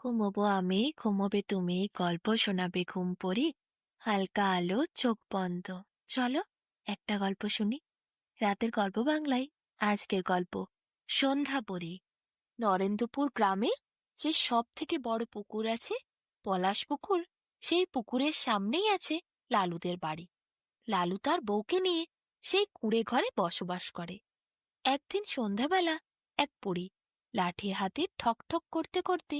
ঘুমোবো আমি, ঘুমোবে তুমি, গল্প শোনাবে ঘুম পড়ি, হালকা আলো, চোখ বন্ধ। চলো একটা গল্প শুনি। রাতের গল্প বাংলায়। আজকের গল্প সন্ধ্যাপুরী। নরেন্দ্রপুর গ্রামে যে সব থেকে বড় পুকুর আছে, পলাশ পুকুর, সেই পুকুরের সামনেই আছে লালুদের বাড়ি। লালু তার বউকে নিয়ে সেই কুঁড়ে ঘরে বসবাস করে। একদিন সন্ধ্যাবেলা এক বুড়ি লাঠি হাতে ঠক ঠক করতে করতে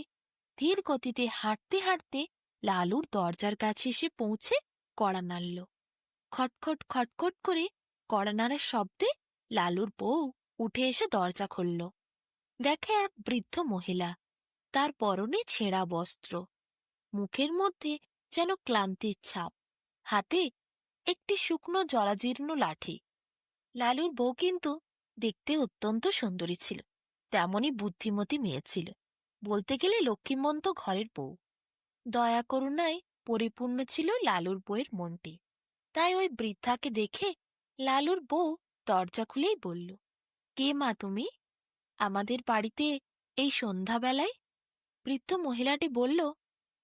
ধীর গতিতে হাঁটতে হাঁটতে লালুর দরজার কাছে এসে পৌঁছে কড়া নাড়ল। খটখট খটখট করে কড়া নাড়ার শব্দে লালুর বউ উঠে এসে দরজা খুলল। দেখে এক বৃদ্ধ মহিলা, তার পরনে ছেঁড়া বস্ত্র, মুখের মধ্যে যেন ক্লান্তির ছাপ, হাতে একটি শুকনো জরাজীর্ণ লাঠি। লালুর বউ কিন্তু দেখতে অত্যন্ত সুন্দরী ছিল, তেমনি বুদ্ধিমতী মেয়ে ছিল, বলতে গেলে লক্ষ্মীমন্ত ঘরের বউ। দয়া করুণায় পরিপূর্ণ ছিল লালুর বউয়ের মনটি। তাই ওই বৃদ্ধাকে দেখে লালুর বউ দরজা খুলেই বলল, কে মা তুমি, আমাদের বাড়িতে এই সন্ধ্যাবেলায়? বৃদ্ধ মহিলাটি বলল,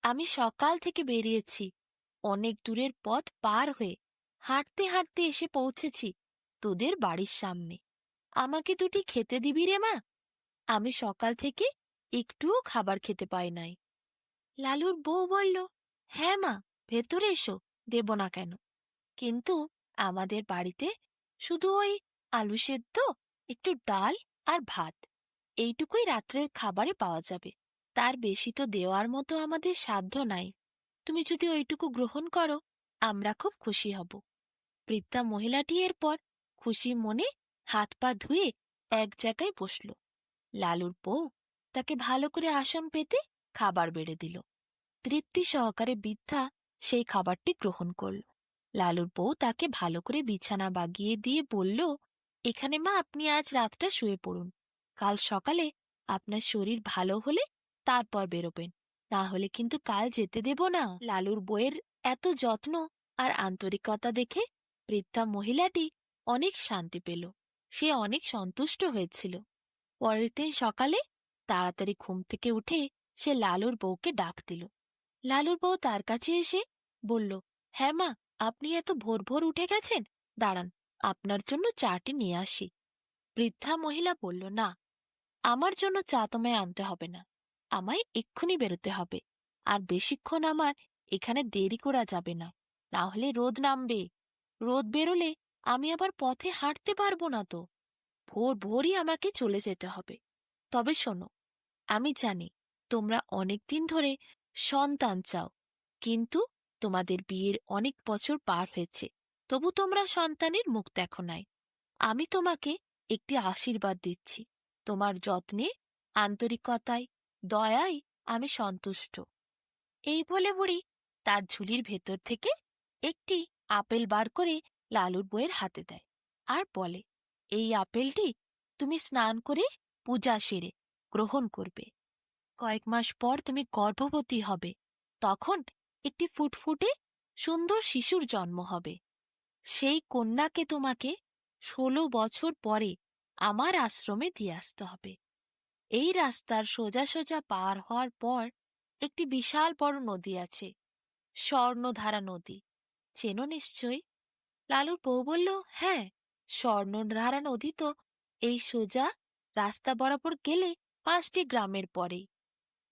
আমি সকাল থেকে বেরিয়েছি, অনেক দূরের পথ পার হয়ে হাঁটতে হাঁটতে এসে পৌঁছেছি তোদের বাড়ির সামনে। আমাকে দুটি খেতে দিবি রে মা, আমি সকাল থেকে একটুও খাবার খেতে পাই নাই। লালুর বউ বলল, হ্যাঁ মা, ভেতরে এসো, দেব না কেন, কিন্তু আমাদের বাড়িতে শুধু ওই আলু সেদ্ধ, একটু ডাল আর ভাত, এইটুকুই রাত্রের খাবারে পাওয়া যাবে, তার বেশি তো দেওয়ার মতো আমাদের সাধ্য নাই। তুমি যদি ওইটুকু গ্রহণ করো, আমরা খুব খুশি হব। বৃদ্ধা মহিলাটি এরপর খুশি মনে হাত পা ধুয়ে এক জায়গায় বসল। লালুর বউ তাকে ভালো করে আসন পেতে খাবার বেড়ে দিল। তৃপ্তি সহকারে বৃদ্ধা সেই খাবারটি গ্রহণ করল। লালুর বউ তাকে ভালো করে বিছানা বাগিয়ে দিয়ে বলল, এখানে মা আপনি আজ রাতটা শুয়ে পড়ুন, কাল সকালে আপনার শরীর ভালো হলে তারপর বেরোবেন, না হলে কিন্তু কাল যেতে দেব না। লালুর বউয়ের এত যত্ন আর আন্তরিকতা দেখে বৃদ্ধা মহিলাটি অনেক শান্তি পেল, সে অনেক সন্তুষ্ট হয়েছিল। পরের দিন সকালে তাড়াতাড়ি ঘুম থেকে উঠে সে লালুর বউকে ডাক দিল। লালুর বউ তার কাছে এসে বলল, হ্যাঁ মা, আপনি এত ভোর ভোর উঠে গেছেন, দাঁড়ান আপনার জন্য চাটি নিয়ে আসি। বৃদ্ধা মহিলা বলল, না, আমার জন্য চা তোমায় আনতে হবে না, আমায় এক্ষুনি বেরোতে হবে, আর বেশিক্ষণ আমার এখানে দেরি করা যাবে না, না হলে রোদ নামবে, রোদ বেরোলে আমি আবার পথে হাঁটতে পারবো না তো, ভোর ভোরই আমাকে চলে যেতে হবে। তবে শোনো, আমি জানি তোমরা অনেক দিন ধরে সন্তান চাও, কিন্তু তোমাদের বিয়ের অনেক বছর পার হয়েছে, তবু তোমরা সন্তানের মুখ দেখো নাই। আমি তোমাকে একটি আশীর্বাদ দিচ্ছি, তোমার যত্নে, আন্তরিকতায়, দয়ায় আমি সন্তুষ্ট। এই বলে বুড়ি তার ঝুলির ভেতর থেকে একটি আপেল বার করে লালুর বউয়ের হাতে দেয়, আর বলে, এই আপেলটি তুমি স্নান করে পূজা সেরে গ্রহণ করবে। কয়েক মাস পর তুমি গর্ভবতী হবে, তখন একটি ফুটফুটে সুন্দর শিশুর জন্ম হবে। সেই কন্যাকে তোমাকে 16 বছর পরে আমার আশ্রমে দিয়ে আসতে হবে। এই রাস্তার সোজা সোজা পার হওয়ার পর একটি বিশাল বড় নদী আছে, স্বর্ণধারা নদী, চেনো নিশ্চয়ই? লালুর বউ বলল, হ্যাঁ, স্বর্ণধারা নদী তো এই সোজা রাস্তা বরাবর গেলে 5টি গ্রামের পরেই।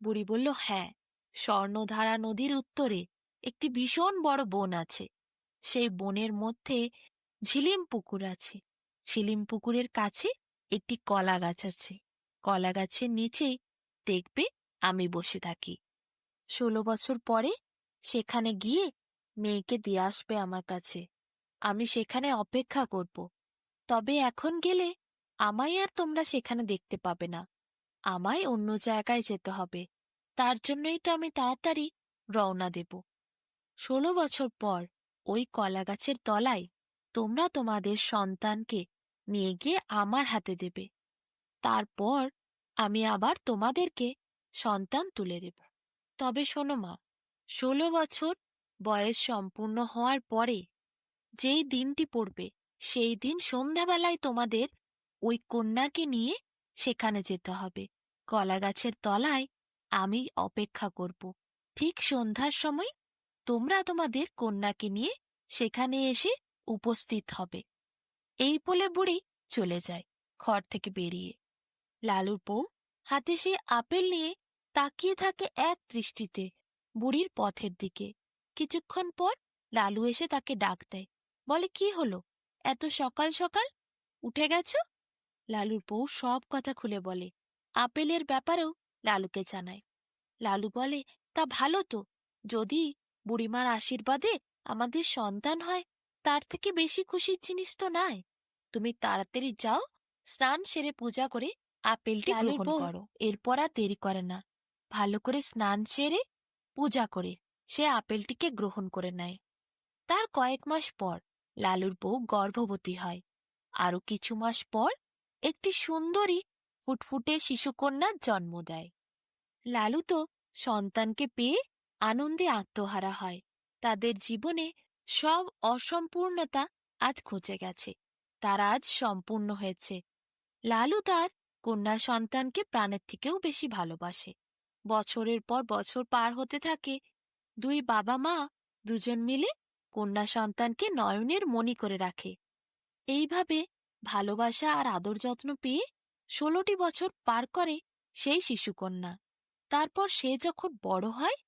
বুড়ি বলল, হ্যাঁ, স্বর্ণধারা নদীর উত্তরে একটি ভীষণ বড় বন আছে, সেই বনের মধ্যে ঝিলিম পুকুর আছে, ঝিলিম পুকুরের কাছে একটি কলা গাছ আছে, কলা গাছের নিচেই দেখবে আমি বসে থাকি। 16 বছর পরে সেখানে গিয়ে মেয়েকে দিয়ে আসবে আমার কাছে, আমি সেখানে অপেক্ষা করব। তবে এখন গেলে আমায় আর তোমরা সেখানে দেখতে পাবে না, আমায় অন্য জায়গায় যেতে হবে, তার জন্যই তো আমি তাড়াতাড়ি রওনা দেব। 16 বছর পর ওই কলা গাছের তলায় তোমরা তোমাদের সন্তানকে নিয়ে গিয়ে আমার হাতে দেবে, তারপর আমি আবার তোমাদেরকে সন্তান তুলে দেব। তবে শোনো মা, 16 বছর বয়স সম্পূর্ণ হওয়ার পরে যেই দিনটি পড়বে, সেই দিন সন্ধ্যাবেলায় তোমাদের ওই কন্যাকে নিয়ে সেখানে যেতে হবে, কলা গাছের তলায় আমি অপেক্ষা করব। ঠিক সন্ধ্যার সময় তোমরা তোমাদের কন্যাকে নিয়ে সেখানে এসে উপস্থিত হবে। এই বলে বুড়ি চলে যায় ঘর থেকে বেরিয়ে। লালুর বউ হাতে সেই আপেল নিয়ে তাকিয়ে থাকে এক দৃষ্টিতে বুড়ির পথের দিকে। কিছুক্ষণ পর লালু এসে তাকে ডাক দেয়, বলে, কি হলো, এত সকাল সকাল উঠে গেছো? লালুর বউ সব কথা খুলে বলে, আপেলের ব্যাপারেও লালুকে জানায়। লালু বলে, তা ভালো তো, যদি বুড়িমার আশীর্বাদে আমাদের সন্তান হয়, তার থেকে বেশি খুশির জিনিস তো নাই। তুমি তাড়াতাড়ি যাও, স্নান সেরে পূজা করে আপেলটি গ্রহণ করো। এরপর আর দেরি করে না, ভালো করে স্নান সেরে পূজা করে সে আপেলটিকে গ্রহণ করে নেয়। তার কয়েক মাস পর লালুর বউ গর্ভবতী হয়। আরো কিছু মাস পর একটি সুন্দরী ফুটফুটে শিশুকন্যার জন্ম দেয়। লালু তো সন্তানকে পেয়ে আনন্দে আত্মহারা হয়। তাদের জীবনে সব অসম্পূর্ণতা আজ ঘুচে গেছে, তারা আজ সম্পূর্ণ হয়েছে। লালু তার কন্যা সন্তানকে প্রাণের থেকেও বেশি ভালোবাসে। বছরের পর বছর পার হতে থাকে। দুই বাবা মা দুজন মিলে কন্যা সন্তানকে নয়নের মণি করে রাখে। এইভাবে ভালোবাসা আর আদর যত্ন পেয়ে ১৬টি বছর পার করে সেই শিশুকন্যা। তারপর সে যখন বড় হয়,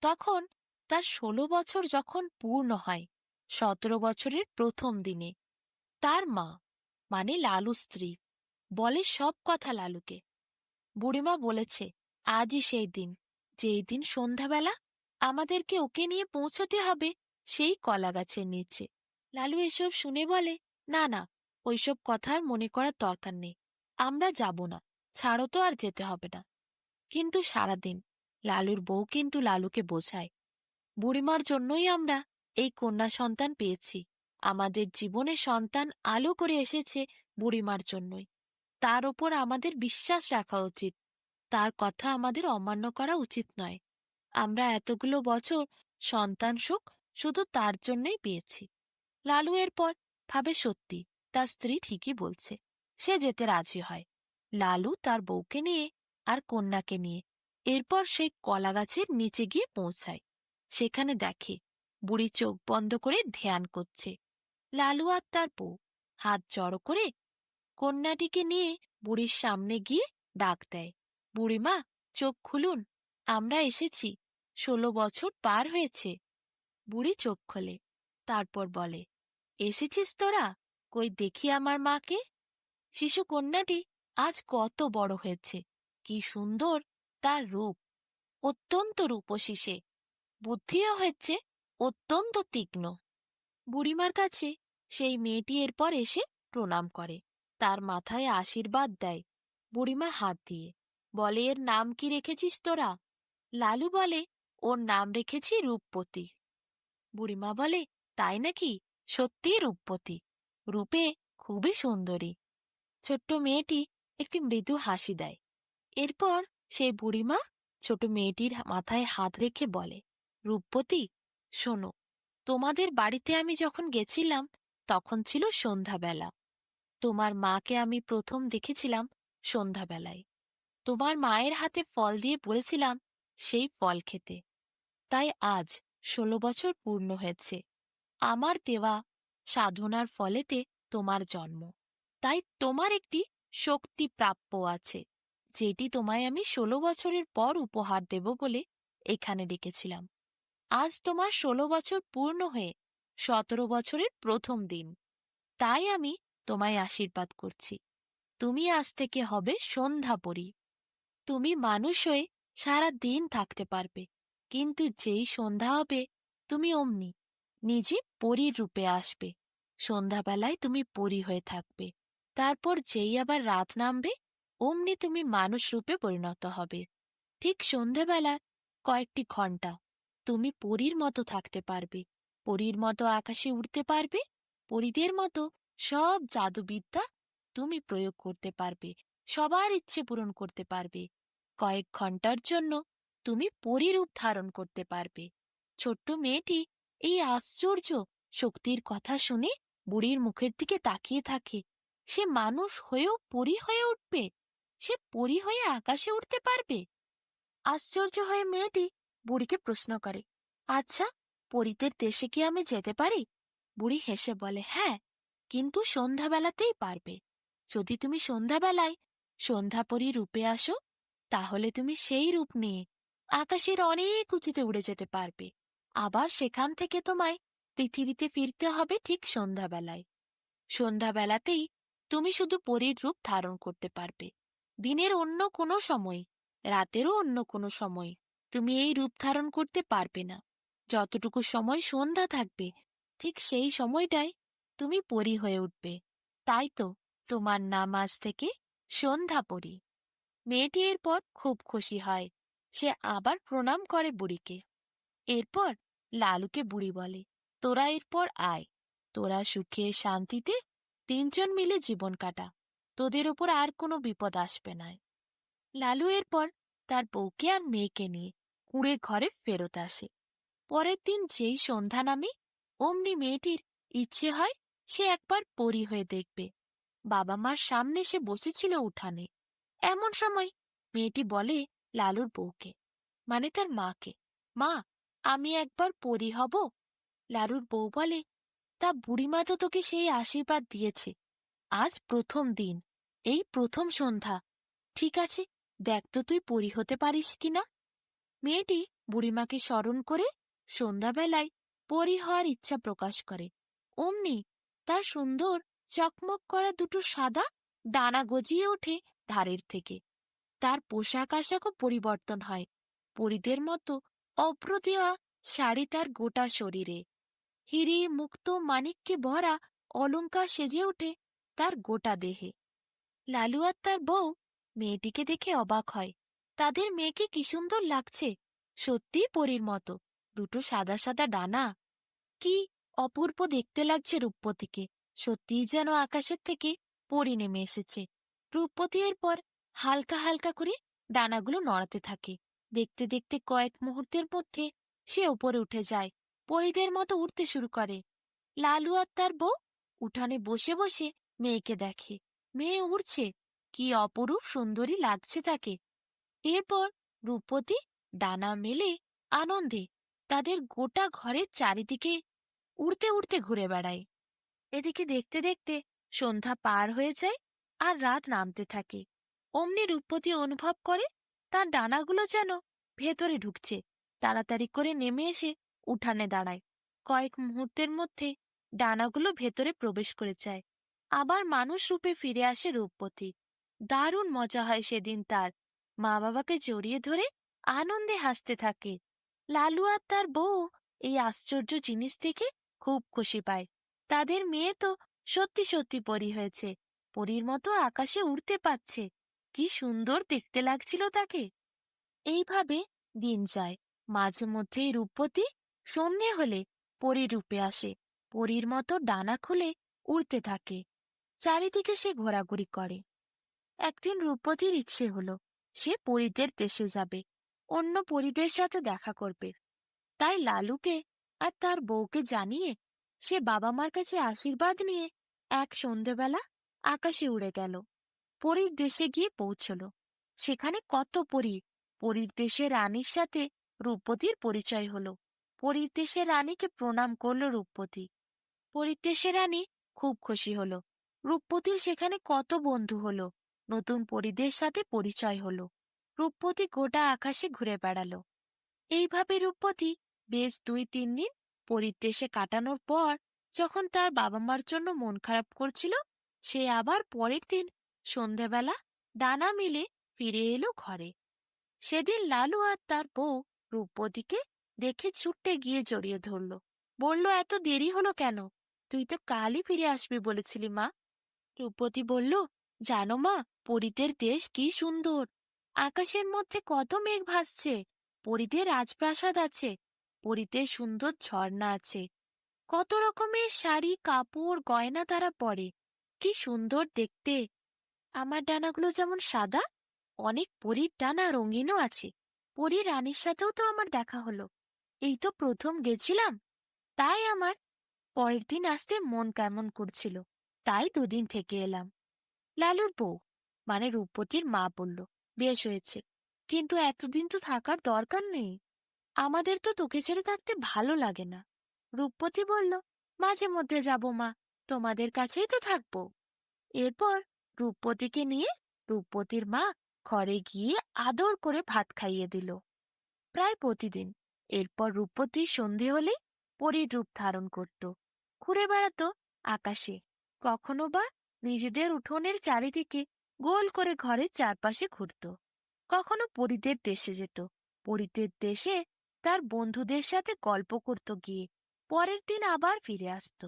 তখন তার ১৬ বছর যখন পূর্ণ হয়, ১৭ বছরের প্রথম দিনে তার মা, মানে লালু স্ত্রী, বলে সব কথা লালুকে। বুড়িমা বলেছে, আজই সেই দিন, যেই দিন সন্ধ্যাবেলা আমাদেরকে ওকে নিয়ে পৌঁছতে হবে সেই কলা গাছের নিচে। লালু এসব শুনে বলে, না না, ওইসব কথার মনে করার দরকার নেই, আমরা যাব না, ছাড়ো তো, আর যেতে হবে না। কিন্তু সারাদিন লালুর বউ কিন্তু লালুকে বোঝায়, বুড়িমার জন্যই আমরা এই কন্যা সন্তান পেয়েছি। আমাদের জীবনে সন্তান আলো করে এসেছে বুড়িমার জন্যই। তার ওপর আমাদের বিশ্বাস রাখা উচিত, তার কথা আমাদের অমান্য করা উচিত নয়। আমরা এতগুলো বছর সন্তান সুখ শুধু তার জন্যই পেয়েছি। লালু এরপর ভাবে, সত্যি তার স্ত্রী ঠিকই বলছে। সে যেতে রাজি হয়। লালু তার বউকে নিয়ে আর কন্যাকে নিয়ে এরপর সেই কলা গাছের নিচে গিয়ে পৌঁছায়। সেখানে দেখে বুড়ি চোখ বন্ধ করে ধ্যান করছে। লালু আর তার বউ হাত জড়ো করে কন্যাটিকে নিয়ে বুড়ির সামনে গিয়ে ডাক দেয়, বুড়িমা, চোখ খুলুন, আমরা এসেছি, ১৬ বছর পার হয়েছে। বুড়ি চোখ খোলে, তারপর বলে, এসেছিস তোরা, কই দেখি আমার মাকে। শিশু কন্যাটি আজ কত বড় হয়েছে, কি সুন্দর তার রূপ, অত্যন্ত রূপসী সে, বুদ্ধিও হয়েছে অত্যন্ত তীক্ষ্ণ। বুড়িমার কাছে সেই মেয়েটি এরপর এসে প্রণাম করে, তার মাথায় আশীর্বাদ দেয়। বুড়িমা হাত দিয়ে বলে, এর নাম কি রেখেছিস তোরা? লালু বলে, ওর নাম রেখেছি রূপবতী। বুড়িমা বলে, তাই নাকি? সত্যি রূপবতী, রূপে খুবই সুন্দরী। ছোট্ট মেয়েটি একটি মৃদু হাসি দেয়। এরপর সেই বুড়িমা ছোট মেয়েটির মাথায় হাত রেখে বলে, রূপবতী, শোনো, তোমাদের বাড়িতে আমি যখন গেছিলাম তখন ছিল সন্ধ্যাবেলা। তোমার মাকে আমি প্রথম দেখেছিলাম সন্ধ্যাবেলায়। তোমার মায়ের হাতে ফল দিয়ে বলেছিলাম সেই ফল খেতে। তাই আজ ১৬ বছর পূর্ণ হয়েছে। আমার দেওয়া সাধনার ফলেতে তোমার জন্ম। তাই তোমার একটি শক্তি প্রাপ্য আছে, যেটি তোমায় আমি ১৬ বছরের পর উপহার দেব বলে এখানে ডেকেছিলাম। আজ তোমার ১৬ বছর পূর্ণ হয়ে ১৭ বছরের প্রথম দিন। তাই আমি তোমায় আশীর্বাদ করছি। তুমি আজ থেকে হবে সন্ধ্যাপরী। তুমি মানুষ হয়ে সারা দিন থাকতে পারবে, কিন্তু যেই সন্ধ্যা হবে তুমি অমনি নিজে পরীর রূপে আসবে। সন্ধ্যাবেলায় তুমি পরী হয়ে থাকবে। তারপর যেই আবার রাত নামবে অমনি তুমি মানুষ রূপে পরিণত হবে। ঠিক সন্ধ্যাবেলা কয়েকটি ঘণ্টা তুমি পরীর মতো থাকতে পারবে, পরীর মতো আকাশে উড়তে পারবে, পরীদের মতো সব জাদুবিদ্যা তুমি প্রয়োগ করতে পারবে, সবার ইচ্ছে পূরণ করতে পারবে। কয়েক ঘণ্টার জন্য তুমি পরীরূপ ধারণ করতে পারবে। ছোট্ট মেয়েটি এই আশ্চর্য শক্তির কথা শুনে বুড়ির মুখের দিকে তাকিয়ে থাকে। সে মানুষ হয়েও পরী হয়ে উঠবে, সে পরী হয়ে আকাশে উঠতে পারবে। আশ্চর্য হয়ে মেয়েটি বুড়িকে প্রশ্ন করে, আচ্ছা, পরীদের দেশে কি আমি যেতে পারি? বুড়ি হেসে বলে, হ্যাঁ, কিন্তু সন্ধ্যাবেলাতেই পারবে। যদি তুমি সন্ধ্যাবেলায় সন্ধ্যাপরী রূপে আসো, তাহলে তুমি সেই রূপ নিয়ে আকাশের অনেক উঁচুতে উড়ে যেতে পারবে। আবার সেখান থেকে তোমায় পৃথিবীতে ফিরতে হবে ঠিক সন্ধ্যাবেলায়। সন্ধ্যাবেলাতেই তুমি শুধু পরীর রূপ ধারণ করতে পারবে। দিনের অন্য কোনো সময়, রাতেরও অন্য কোনো সময় তুমি এই রূপ ধারণ করতে পারবে না। যতটুকু সময় সন্ধ্যা থাকবে, ঠিক সেই সময়টাই তুমি পরী হয়ে উঠবে। তাই তো তোমার নাম আজ থেকে সন্ধ্যাপরী। মেয়েটি এরপর খুব খুশি হয়। সে আবার প্রণাম করে বুড়িকে। এরপর লালুকে বুড়ি বলে, তোরা এরপর আয়, তোরা সুখে শান্তিতে তিনজন মিলে জীবন কাটা, তোদের ওপর আর কোনো বিপদ আসবে না। লালু এরপর তার বউকে আর মেয়েকে নিয়ে কুঁড়ে ঘরে ফেরত আসে। পরের দিন যেই সন্ধ্যা নামে, অমনি মেয়েটির ইচ্ছে হয় সে একবার পরী হয়ে দেখবে। বাবা মার সামনে সে বসেছিল উঠানে। এমন সময় মেয়েটি বলে লালুর বউকে, মানে তার মাকে, মা, আমি একবার পরী হব? লালুর বউ বলে, তা বুড়িমা তো তোকে সেই আশীর্বাদ দিয়েছে। আজ প্রথম দিন, এই প্রথম সন্ধ্যা। ঠিক আছে, দেখ তো তুই পরী হতে পারিস কিনা। মেয়েটি বুড়িমাকে স্মরণ করে সন্ধ্যাবেলায় পরী হওয়ার ইচ্ছা প্রকাশ করে। অমনি তার সুন্দর চকমক করা দুটো সাদা ডানা গজিয়ে ওঠে ধারের থেকে। তার পোশাক আশাকও পরিবর্তন হয়। পরীদের মতো অভ্র দেওয়া শাড়ি তার গোটা শরীরে। হিরে মুক্ত মানিক্যে ভরা অলংকার সেজে ওঠে তার গোটা দেহে। লালু আর তার বউ মেয়েটিকে দেখে অবাক হয়। তাদের মেয়েকে কি সুন্দর লাগছে, সত্যি পরীর মতো। দুটো সাদা সাদা ডানা, কি অপূর্ব দেখতে লাগছে রূপপতিকে। সত্যিই যেন আকাশের থেকে পরী নেমে এসেছে। রূপপতি এরপর হালকা হালকা করে ডানাগুলো নড়াতে থাকে। দেখতে দেখতে কয়েক মুহূর্তের মধ্যে সে ওপরে উঠে যায়, পরীদের মতো উঠতে শুরু করে। লালু আর তার বউ উঠানে বসে বসে মেয়েকে দেখে। মেয়ে উড়ছে, কি অপরূপ সুন্দরী লাগছে তাকে। এরপর রূপপতি ডানা মেলে আনন্দে তাদের গোটা ঘরের চারিদিকে উড়তে উড়তে ঘুরে বেড়ায়। এদিকে দেখতে দেখতে সন্ধ্যা পার হয়ে যায় আর রাত নামতে থাকে। অমনি রূপপতি অনুভব করে তার ডানাগুলো যেন ভেতরে ঢুকছে। তাড়াতাড়ি করে নেমে এসে উঠানে দাঁড়ায়। কয়েক মুহূর্তের মধ্যে ডানাগুলো ভেতরে প্রবেশ করে যায়। আবার মানুষ রূপে ফিরে আসে রূপপতি। দারুণ মজা হয় সেদিন তার। মা বাবাকে জড়িয়ে ধরে আনন্দে হাসতে থাকে। লালু আর তার বউ এই আশ্চর্য জিনিস থেকে খুব খুশি পায়। তাদের মেয়ে তো সত্যি সত্যি পরী হয়েছে, পরীর মতো আকাশে উড়তে পারছে। কি সুন্দর দেখতে লাগছিল তাকে। এইভাবে দিন যায়। মাঝে মধ্যেই রূপবতী সন্ধে হলে পরীর রূপে আসে। পরীর মতো ডানা খুলে উড়তে থাকে। চারিদিকে সে ঘোরাঘুরি করে। একদিন রূপবতীর ইচ্ছে হলো সে পরীদের দেশে যাবে, অন্য পরীদের সাথে দেখা করবে। তাই লালুকে আর তার বউকে জানিয়ে সে বাবা মার কাছে আশীর্বাদ নিয়ে এক সন্ধেবেলা আকাশে উড়ে গেল। পরীর দেশে গিয়ে পৌঁছল। সেখানে কত পরী। পরীর দেশের রানীর সাথে রূপবতীর পরিচয় হলো। পরীর দেশের রানীকে প্রণাম করল রূপবতী। পরীর দেশের রানী খুব খুশি হলো। রূপবতীর সেখানে কত বন্ধু হলো। নতুন পরীদের সাথে পরিচয় হলো। রূপবতী গোটা আকাশে ঘুরে বেড়ালো। এইভাবে রূপবতী বেশ 2-3 দিন পরীর দেশে কাটানোর পর যখন তার বাবা মার জন্য মন খারাপ করছিল, সে আবার পরের দিন সন্ধেবেলা ডানা মিলে ফিরে এলো ঘরে। সেদিন লালু আর তার বউ রূপবতীকে দেখে ছুট্টে গিয়ে জড়িয়ে ধরল। বলল, এত দেরি হলো কেন? তুই তো কালই ফিরে আসবি বলেছিলি মা। রূপবতী বলল, জানো মা, পরীদের দেশ কি সুন্দর। আকাশের মধ্যে কত মেঘ ভাসছে। পরীদের রাজপ্রাসাদ আছে, পরীদের সুন্দর ঝর্ণা আছে। কত রকমের শাড়ি কাপড় গয়না তারা পরে। কি সুন্দর দেখতে। আমার ডানাগুলো যেমন সাদা, অনেক পরীর ডানা রঙিনও আছে। পরী রানীর সাথেও তো আমার দেখা হলো। এই তো প্রথম গেছিলাম, তাই আমার পরের দিন আসতে মন কেমন করছিল, তাই 2 দিন থেকে এলাম। লালুর বউ মানে রূপবতীর মা বলল, বেশ হয়েছে, কিন্তু এতদিন তো থাকার দরকার নেই। আমাদের তো তোকে ছেড়ে থাকতে ভালো লাগে না। রূপপতি বলল, মাঝে মধ্যে যাব মা, তোমাদের কাছেই তো থাকবো। এরপর রূপপতিকে নিয়ে রূপপতির মা ঘরে গিয়ে আদর করে ভাত খাইয়ে দিল, প্রায় প্রতিদিন। এরপর রূপপতি সন্ধে হলেই পরীর রূপ ধারণ করত, ঘুরে বেড়াতো আকাশে। কখনো বা নিজেদের উঠোনের চারিদিকে গোল করে ঘরের চারপাশে ঘুরত। কখনো পরীদের দেশে যেত, পরীদের দেশে তার বন্ধুদের সাথে গল্প করত গিয়ে, পরের দিন আবার ফিরে আসতো।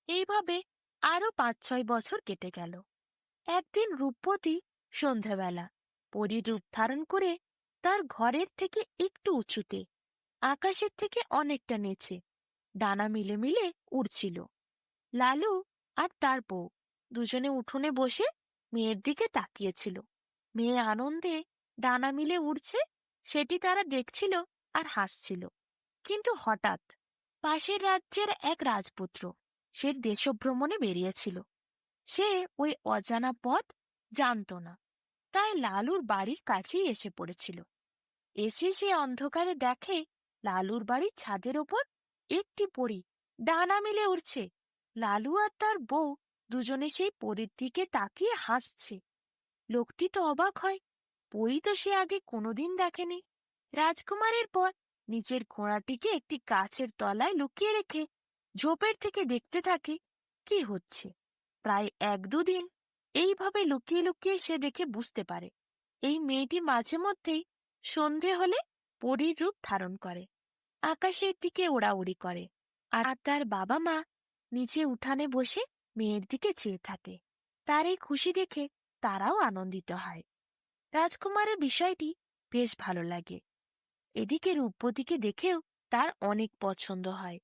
এইভাবে আরো ৫-৬ বছর কেটে গেল। একদিন রূপপতি সন্ধ্যাবেলা পরীর রূপ ধারণ করে তার ঘরের থেকে একটু উঁচুতে, আকাশের থেকে অনেকটা নিচে ডানা মিলে মিলে উড়ছিল। লালু আর তার বউ দুজনে উঠোনে বসে মেয়ের দিকে তাকিয়েছিল। মেয়ে আনন্দে ডানা মিলে উড়ছে, সেটি তারা দেখছিল আর হাসছিল। কিন্তু হঠাৎ পাশের রাজ্যের এক রাজপুত্র, সে দেশভ্রমণে বেরিয়েছিল। সে ওই অজানা পথ জানত না, তাই লালুর বাড়ির কাছেই এসে পড়েছিল। এসে সে অন্ধকারে দেখে লালুর বাড়ির ছাদের ওপর একটি পরী ডানা মেলে উড়ছে। লালু আর তার বউ দুজনে সেই পরীর দিকে তাকিয়ে হাসছে। লোকটি তো অবাক হয়, পরী তো সে আগে কোনোদিন দেখেনি। রাজকুমারের পর নিচের ঘোড়াটিকে একটি গাছের তলায় লুকিয়ে রেখে ঝোপের থেকে দেখতে থাকে কি হচ্ছে। প্রায় ১-২ দিন এইভাবে লুকিয়ে লুকিয়ে সে দেখে বুঝতে পারে এই মেয়েটি মাঝে মধ্যেই সন্ধে হলে পরীর রূপ ধারণ করে, আকাশের দিকে ওড়াউড়ি করে। আর তার বাবা মা নিচে উঠানে বসে মেয়ের দিকে চেয়ে থাকে। তার এই খুশি দেখে তারাও আনন্দিত হয়। রাজকুমারের বিষয়টি বেশ ভালো লাগে। এদিকে রূপবতীকে দেখেও তার অনেক পছন্দ হয়।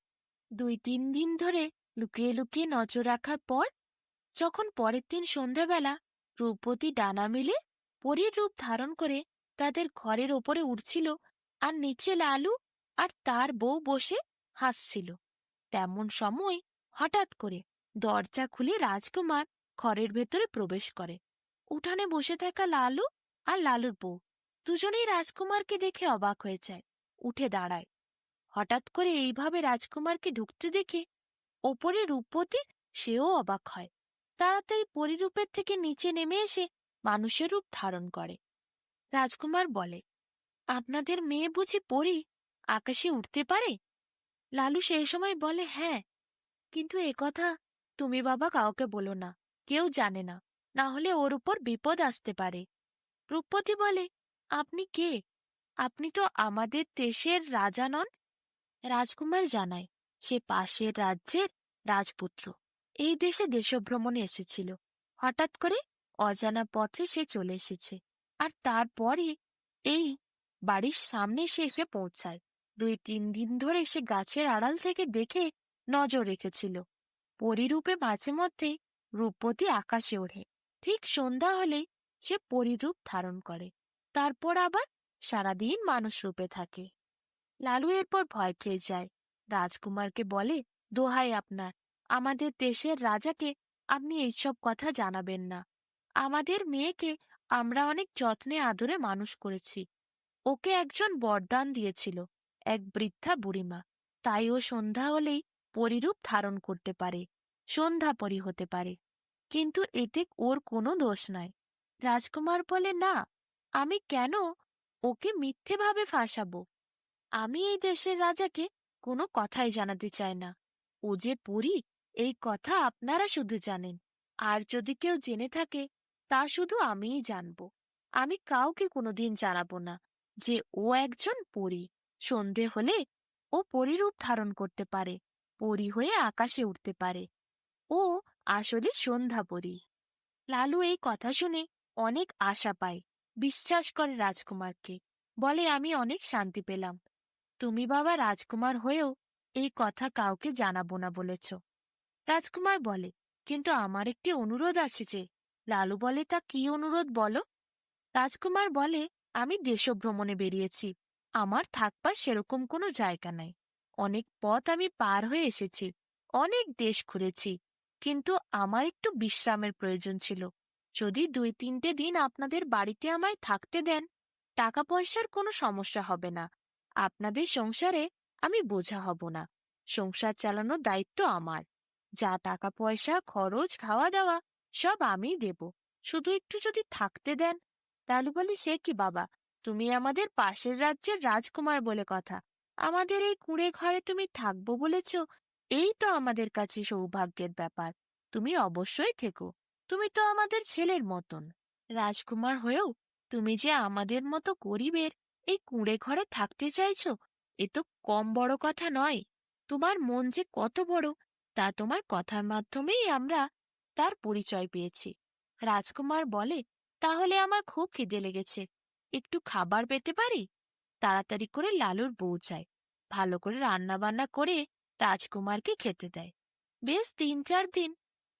২-৩ দিন ধরে লুকিয়ে লুকিয়ে নজর রাখার পর যখন পরের দিন সন্ধ্যাবেলা রূপবতী ডানা মেলে পরীর রূপ ধারণ করে তাদের ঘরের ওপরে উঠছিল, আর নিচে লালু আর তার বউ বসে হাসছিল, তেমন সময় হঠাৎ করে দরজা খুলে রাজকুমার ঘরের ভেতরে প্রবেশ করে। উঠানে বসে থাকা লালু আর লালুর বউ দুজনেই রাজকুমারকে দেখে অবাক হয়ে যায়, উঠে দাঁড়ায়। হঠাৎ করে এইভাবে রাজকুমারকে ঢুকতে দেখে ওপরে রূপবতী সেও অবাক হয়। তাড়াতাড়ি পরিরূপের থেকে নিচে নেমে এসে মানুষের রূপ ধারণ করে। রাজকুমার বলে, আপনাদের মেয়ে বুঝি পরী, আকাশে উঠতে পারে? লালু সেই সময় বলে, হ্যাঁ, কিন্তু একথা তুমি বাবা কাউকে বলো না, কেউ জানে না, না হলে ওর উপর বিপদ আসতে পারে। রূপবতী বলে, আপনি কে? আপনি তো আমাদের দেশের রাজা নন। রাজকুমার জানায় সে পাশের রাজ্যের রাজপুত্র, এই দেশে দেশভ্রমণে এসেছিল। হঠাৎ করে অজানা পথে সে চলে এসেছে, আর তারপরই এই বাড়ির সামনে সে এসে পৌঁছায়। ২-৩ দিন ধরে সে গাছের আড়াল থেকে দেখে নজর রেখেছিল। পরীরূপে মাঝে মধ্যে রূপবতী আকাশে ওঠে, ঠিক সন্ধ্যা হলেই সে পরীরূপ ধারণ করে, তারপর আবার সারাদিন মানুষ রূপে থাকে। লালু এরপর ভয় খেয়ে যায়, রাজকুমারকে বলে, দোহাই আপনার, আমাদের দেশের রাজাকে আপনি এইসব কথা জানাবেন না। আমাদের মেয়েকে আমরা অনেক যত্নে আদরে মানুষ করেছি। ওকে একজন বরদান দিয়েছিল, এক বৃদ্ধা বুড়িমা, তাই ও সন্ধ্যা হলেই পরিরূপ ধারণ করতে পারে, সন্ধ্যা পরি হতে পারে। কিন্তু এতে ওর কোনো দোষ নাই। রাজকুমার বলে, না, আমি কেন ওকে মিথ্যেভাবে ফাঁসাবো? আমি এই দেশের রাজাকে কোনো কথাই জানাতে চাই না। ও যে পরী এই কথা আপনারা শুধু জানেন, আর যদি কেউ জেনে থাকে তা শুধু আমিই জানব। আমি কাউকে কোনোদিন জানাবো না যে ও একজন পরী। সন্ধে হলে ও পরীরূপ ধারণ করতে পারে, পরী হয়ে আকাশে উঠতে পারে। ও আসলে সন্ধ্যা পরী। লালু এই কথা শুনে অনেক আশা পায়, বিশ্বাস করে রাজকুমারকে, বলে, আমি অনেক শান্তি পেলাম। তুমি বাবা রাজকুমার হয়েও এই কথা কাউকে জানাবো না বলেছ। রাজকুমার বলে, কিন্তু আমার একটি অনুরোধ আছে যে। লালু বলে, তা কি অনুরোধ বলো? রাজকুমার বলে, আমি দেশভ্রমণে বেরিয়েছি, আমার থাকবার সেরকম কোনো জায়গা নাই। অনেক পথ আমি পার হয়ে এসেছি, অনেক দেশ ঘুরেছি, কিন্তু আমার একটু বিশ্রামের প্রয়োজন ছিল। যদি ২-৩টে দিন আপনাদের বাড়িতে আমায় থাকতে দেন, টাকা পয়সার কোনো সমস্যা হবে না। আপনাদের সংসারে আমি বোঝা হব না। সংসার চালানোর দায়িত্ব আমার। যা টাকা পয়সা খরচ খাওয়া দাওয়া সব আমিই দেব। শুধু একটু যদি থাকতে দেন। লালু বলে, সে কি বাবা, তুমি আমাদের পাশের রাজ্যের রাজকুমার বলে কথা। আমাদের এই কুঁড়ে ঘরে তুমি থাকবো বলেছ, এই তো আমাদের কাছে সৌভাগ্যের ব্যাপার। তুমি অবশ্যই থেকো। তুমি তো আমাদের ছেলের মতন। রাজকুমার হয়েও তুমি যে আমাদের মতো গরিবের এই কুঁড়ে ঘরে থাকতে চাইছো, এ তো কম বড় কথা নয়। তোমার মন যে কত বড়, তা তোমার কথার মাধ্যমেই আমরা তার পরিচয় পেয়েছি। রাজকুমার বলে, তাহলে আমার খুব খিদে লেগেছে, একটু খাবার পেতে পারি? তাড়াতাড়ি করে লালুর বউ চায়। ভালো করে রান্না বান্না করে রাজকুমারকে খেতে দেয়। বেশ ৩-৪ দিন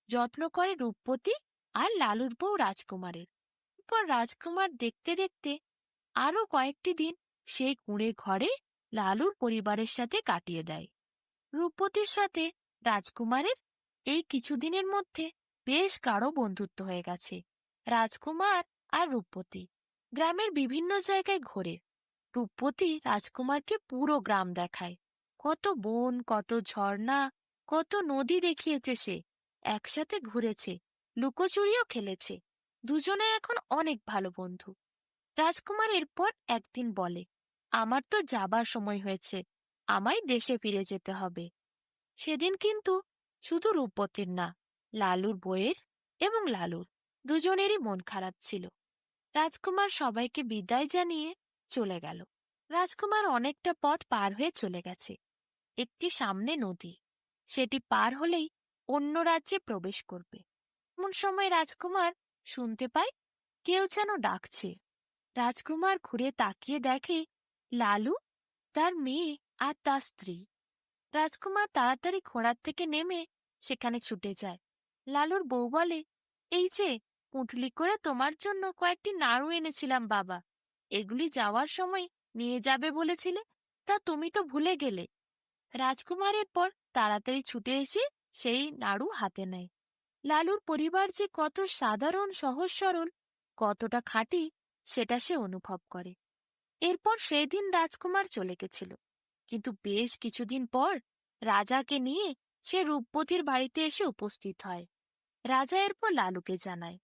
যত্ন করে রূপবতী আর লালুর বউ রাজকুমারের। পর রাজকুমার দেখতে দেখতে আরো কয়েকটি দিন সেই কুঁড়ে ঘরে লালুর পরিবারের সাথে কাটিয়ে দেয়। রূপবতীর সাথে রাজকুমারের এই কিছুদিনের মধ্যে বেশ গাঢ় বন্ধুত্ব হয়ে গেছে। রাজকুমার আর রূপবতী গ্রামের বিভিন্ন জায়গায় ঘোরে। রূপবতী রাজকুমারকে পুরো গ্রাম দেখায়। কত বন, কত ঝর্ণা, কত নদী দেখিয়েছে সে। একসাথে ঘুরেছে, লুকোচুরিও খেলেছে। দুজনে এখন অনেক ভালো বন্ধু। রাজকুমার এরপর একদিন বলে, আমার তো যাবার সময় হয়েছে, আমায় দেশে ফিরে যেতে হবে। সেদিন কিন্তু শুধু রূপবতীর না, লালুর বইয়ের এবং লালুর দুজনেরই মন খারাপ ছিল। রাজকুমার সবাইকে বিদায় জানিয়ে চলে গেল। রাজকুমার অনেকটা পথ পার হয়ে চলে গেছে। একটি সামনে নদী, সেটি পার হলেই অন্য রাজ্যে প্রবেশ করবে। এমন সময় রাজকুমার শুনতে পায় কেউ যেন ডাকছে। রাজকুমার ঘুরে তাকিয়ে দেখে লালু, তার মেয়ে আর তার স্ত্রী। রাজকুমার তাড়াতাড়ি ঘোড়ার থেকে নেমে সেখানে ছুটে যায়। লালুর বউ বলে, এই যে পুঁটলি করে তোমার জন্য কয়েকটি নাড়ু এনেছিলাম বাবা, এগুলি যাওয়ার সময় নিয়ে যাবে বলেছিলে, তা তুমি তো ভুলে গেলে। রাজকুমারের পর তাড়াতাড়ি ছুটে এসে সেই নাড়ু হাতে নেয়। লালুর পরিবার যে কত সাধারণ সহজ সরল, কতটা খাঁটি, সেটা সে অনুভব করে। এরপর সেই দিন রাজকুমার চলে গেছিল। কিন্তু বেশ কিছুদিন পর রাজাকে নিয়ে সে রূপবতীর বাড়িতে এসে উপস্থিত হয়। রাজা এরপর লালুকে জানায়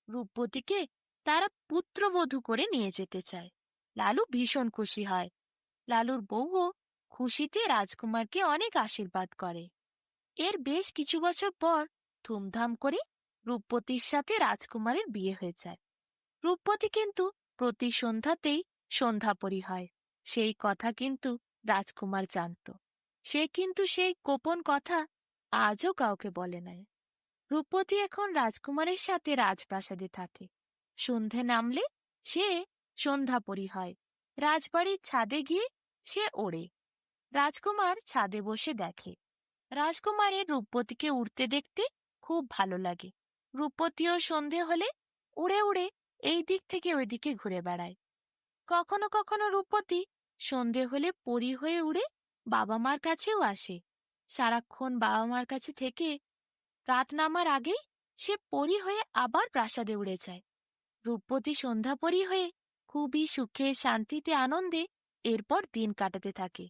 রূপবতীকে তারা পুত্রবধূ করে নিয়ে যেতে চায়। লালু ভীষণ খুশি হয়। লালুর বউও খুশিতে রাজকুমারকে অনেক আশীর্বাদ করে। এর বেশ কিছু বছর পর ধুমধাম করে রূপবতীর সাথে রাজকুমারের বিয়ে হয়ে যায়। রূপবতী কিন্তু প্রতি সন্ধ্যাতেই সন্ধ্যাপরী হয়, সেই কথা কিন্তু রাজকুমার জানত। সে কিন্তু সেই গোপন কথা আজও কাউকে বলে নাই। রূপবতী এখন রাজকুমারের সাথে রাজপ্রাসাদে থাকে। সন্ধে নামলে সে সন্ধ্যাপরী হয়। রাজবাড়ির ছাদে গিয়ে সে ওড়ে। রাজকুমার ছাদে বসে দেখে। রাজকুমারের রূপবতীকে উড়তে দেখতে খুব ভালো লাগে। রূপবতীও সন্ধে হলে উড়ে উড়ে এই দিক থেকে ওই দিকে ঘুরে বেড়ায়। কখনো কখনো রূপবতী সন্ধে হলে পরী হয়ে উড়ে বাবা মার কাছেও আসে। সারাক্ষণ বাবা মার কাছে থেকে রাত নামার আগেই সে পরী হয়ে আবার প্রাসাদে উড়ে যায়। রূপবতী সন্ধ্যাপরী হয়ে খুবই সুখে শান্তিতে আনন্দে এরপর দিন কাটাতে থাকে।